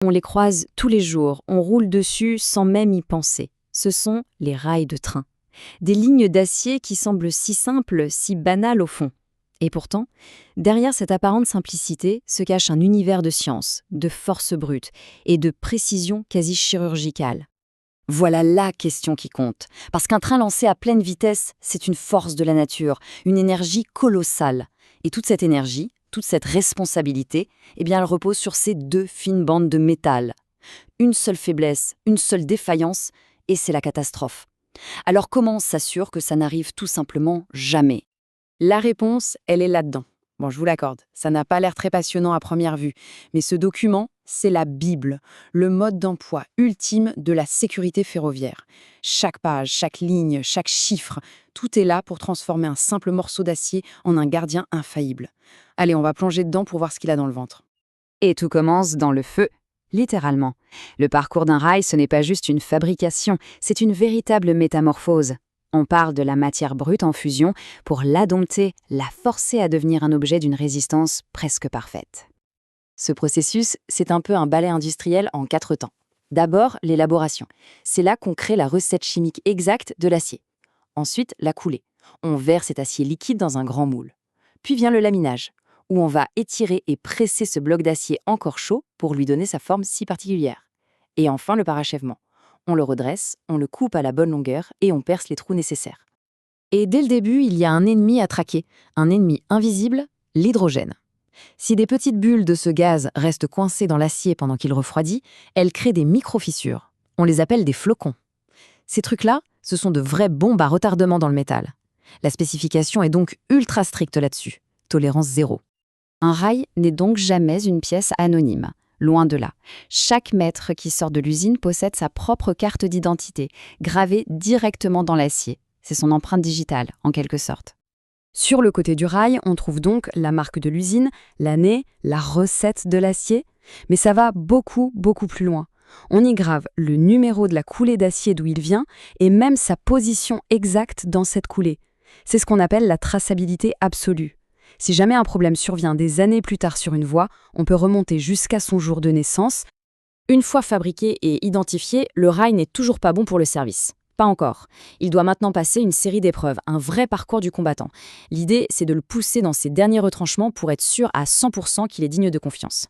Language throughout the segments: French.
On les croise tous les jours, on roule dessus sans même y penser. Ce sont les rails de train. Des lignes d'acier qui semblent si simples, si banales au fond. Et pourtant, derrière cette apparente simplicité se cache un univers de science, de force brute et de précision quasi chirurgicale. Voilà la question qui compte, parce qu'un train lancé à pleine vitesse, c'est une force de la nature, une énergie colossale. Et toute cette énergie, toute cette responsabilité, eh bien elle repose sur ces deux fines bandes de métal. Une seule faiblesse, une seule défaillance, et c'est la catastrophe. Alors comment on s'assure que ça n'arrive tout simplement jamais? La réponse, elle est là-dedans. Bon, je vous l'accorde, ça n'a pas l'air très passionnant à première vue, mais ce document, c'est la Bible, le mode d'emploi ultime de la sécurité ferroviaire. Chaque page, chaque ligne, chaque chiffre, tout est là pour transformer un simple morceau d'acier en un gardien infaillible. Allez, on va plonger dedans pour voir ce qu'il a dans le ventre. Et tout commence dans le feu, littéralement. Le parcours d'un rail, ce n'est pas juste une fabrication, c'est une véritable métamorphose. On parle de la matière brute en fusion pour l'adompter, la forcer à devenir un objet d'une résistance presque parfaite. Ce processus, c'est un peu un balai industriel en 4 temps. D'abord, l'élaboration. C'est là qu'on crée la recette chimique exacte de l'acier. Ensuite, la coulée. On verse cet acier liquide dans un grand moule. Puis vient le laminage, où on va étirer et presser ce bloc d'acier encore chaud pour lui donner sa forme si particulière. Et enfin, le parachèvement. On le redresse, on le coupe à la bonne longueur et on perce les trous nécessaires. Et dès le début, il y a un ennemi à traquer, un ennemi invisible, l'hydrogène. Si des petites bulles de ce gaz restent coincées dans l'acier pendant qu'il refroidit, elles créent des micro-fissures. On les appelle des flocons. Ces trucs-là, ce sont de vraies bombes à retardement dans le métal. La spécification est donc ultra stricte là-dessus. Tolérance zéro. Un rail n'est donc jamais une pièce anonyme. Loin de là. Chaque mètre qui sort de l'usine possède sa propre carte d'identité, gravée directement dans l'acier. C'est son empreinte digitale, en quelque sorte. Sur le côté du rail, on trouve donc la marque de l'usine, l'année, la recette de l'acier. Mais ça va beaucoup, beaucoup plus loin. On y grave le numéro de la coulée d'acier d'où il vient et même sa position exacte dans cette coulée. C'est ce qu'on appelle la traçabilité absolue. Si jamais un problème survient des années plus tard sur une voie, on peut remonter jusqu'à son jour de naissance. Une fois fabriqué et identifié, le rail n'est toujours pas bon pour le service. Pas encore. Il doit maintenant passer une série d'épreuves, un vrai parcours du combattant. L'idée, c'est de le pousser dans ses derniers retranchements pour être sûr à 100% qu'il est digne de confiance.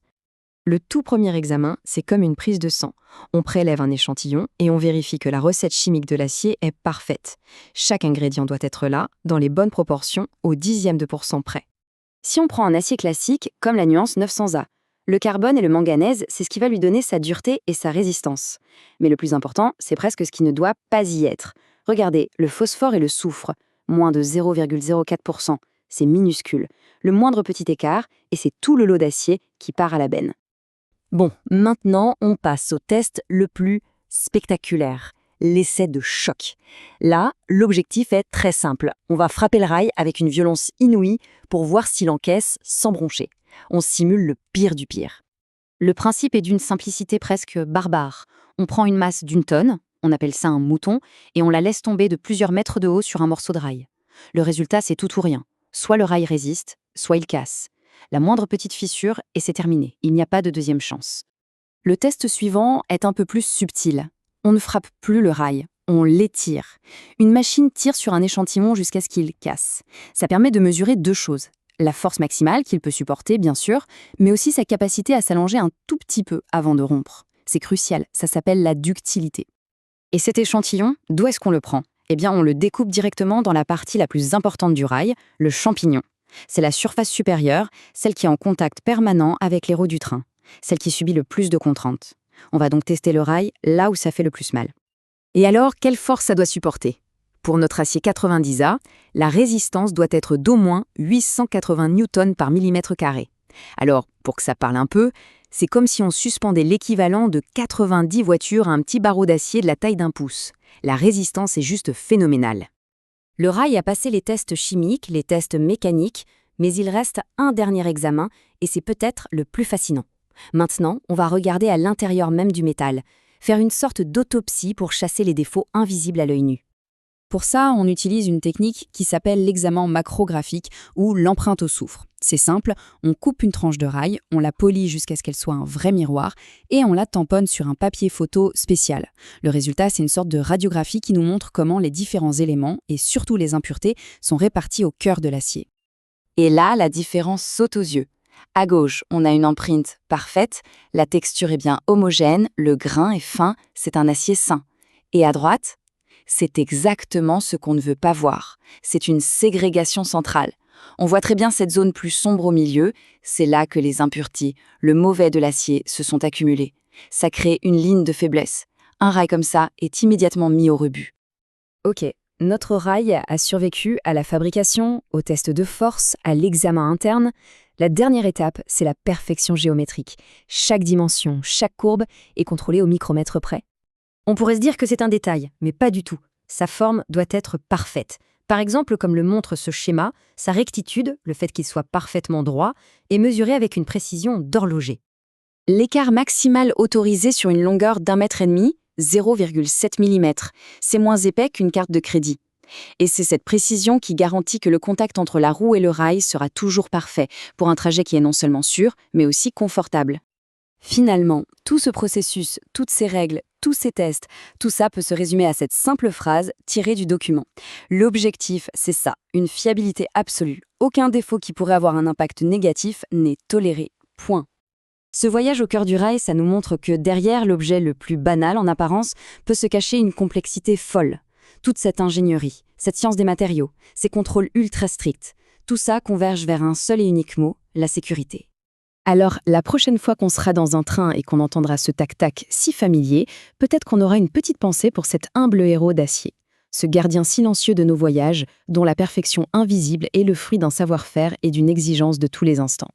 Le tout premier examen, c'est comme une prise de sang. On prélève un échantillon et on vérifie que la recette chimique de l'acier est parfaite. Chaque ingrédient doit être là, dans les bonnes proportions, au dixième de pourcent près. Si on prend un acier classique, comme la nuance 900A, le carbone et le manganèse, c'est ce qui va lui donner sa dureté et sa résistance. Mais le plus important, c'est presque ce qui ne doit pas y être. Regardez, le phosphore et le soufre, moins de 0,04%, c'est minuscule. Le moindre petit écart, et c'est tout le lot d'acier qui part à la benne. Bon, maintenant, on passe au test le plus spectaculaire, l'essai de choc. Là, l'objectif est très simple. On va frapper le rail avec une violence inouïe pour voir s'il encaisse sans broncher. On simule le pire du pire. Le principe est d'une simplicité presque barbare. On prend une masse d'une tonne, on appelle ça un mouton, et on la laisse tomber de plusieurs mètres de haut sur un morceau de rail. Le résultat, c'est tout ou rien. Soit le rail résiste, soit il casse. La moindre petite fissure, et c'est terminé. Il n'y a pas de deuxième chance. Le test suivant est un peu plus subtil. On ne frappe plus le rail, on l'étire. Une machine tire sur un échantillon jusqu'à ce qu'il casse. Ça permet de mesurer deux choses. La force maximale qu'il peut supporter, bien sûr, mais aussi sa capacité à s'allonger un tout petit peu avant de rompre. C'est crucial, ça s'appelle la ductilité. Et cet échantillon, d'où est-ce qu'on le prend? Eh bien, on le découpe directement dans la partie la plus importante du rail, le champignon. C'est la surface supérieure, celle qui est en contact permanent avec les roues du train, celle qui subit le plus de contraintes. On va donc tester le rail là où ça fait le plus mal. Et alors, quelle force ça doit supporter? Pour notre acier 90A, la résistance doit être d'au moins 880 newtons par millimètre carré. Alors, pour que ça parle un peu, c'est comme si on suspendait l'équivalent de 90 voitures à un petit barreau d'acier de la taille d'un pouce. La résistance est juste phénoménale. Le rail a passé les tests chimiques, les tests mécaniques, mais il reste un dernier examen, et c'est peut-être le plus fascinant. Maintenant, on va regarder à l'intérieur même du métal, faire une sorte d'autopsie pour chasser les défauts invisibles à l'œil nu. Pour ça, on utilise une technique qui s'appelle l'examen macrographique ou l'empreinte au soufre. C'est simple, on coupe une tranche de rail, on la polit jusqu'à ce qu'elle soit un vrai miroir et on la tamponne sur un papier photo spécial. Le résultat, c'est une sorte de radiographie qui nous montre comment les différents éléments, et surtout les impuretés, sont répartis au cœur de l'acier. Et là, la différence saute aux yeux. À gauche, on a une empreinte parfaite, la texture est bien homogène, le grain est fin, c'est un acier sain. Et à droite, c'est exactement ce qu'on ne veut pas voir. C'est une ségrégation centrale. On voit très bien cette zone plus sombre au milieu, c'est là que les impuretés, le mauvais de l'acier, se sont accumulés. Ça crée une ligne de faiblesse. Un rail comme ça est immédiatement mis au rebut. Ok, notre rail a survécu à la fabrication, au test de force, à l'examen interne. La dernière étape, c'est la perfection géométrique. Chaque dimension, chaque courbe est contrôlée au micromètre près. On pourrait se dire que c'est un détail, mais pas du tout. Sa forme doit être parfaite. Par exemple, comme le montre ce schéma, sa rectitude, le fait qu'il soit parfaitement droit, est mesurée avec une précision d'horloger. L'écart maximal autorisé sur une longueur d'1,5 mètre, 0,7 mm, c'est moins épais qu'une carte de crédit. Et c'est cette précision qui garantit que le contact entre la roue et le rail sera toujours parfait, pour un trajet qui est non seulement sûr, mais aussi confortable. Finalement, tout ce processus, toutes ces règles, tous ces tests, tout ça peut se résumer à cette simple phrase tirée du document. L'objectif, c'est ça, une fiabilité absolue. Aucun défaut qui pourrait avoir un impact négatif n'est toléré. Point. Ce voyage au cœur du rail, ça nous montre que derrière l'objet le plus banal en apparence peut se cacher une complexité folle. Toute cette ingénierie, cette science des matériaux, ces contrôles ultra stricts, tout ça converge vers un seul et unique mot, la sécurité. Alors, la prochaine fois qu'on sera dans un train et qu'on entendra ce tac-tac si familier, peut-être qu'on aura une petite pensée pour cet humble héros d'acier. Ce gardien silencieux de nos voyages, dont la perfection invisible est le fruit d'un savoir-faire et d'une exigence de tous les instants.